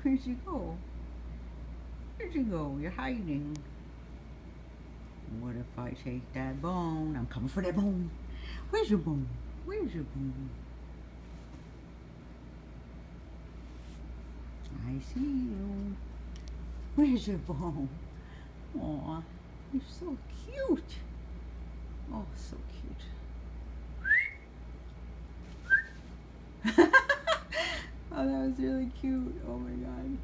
Where'd you go? Where'd you go? You're hiding. What if I take that bone? I'm coming for that bone. Where's your bone? Where's your bone? I see you. Where's your bone? Aw, you're so cute. Oh, so cute. Oh, that was really cute. Oh my god.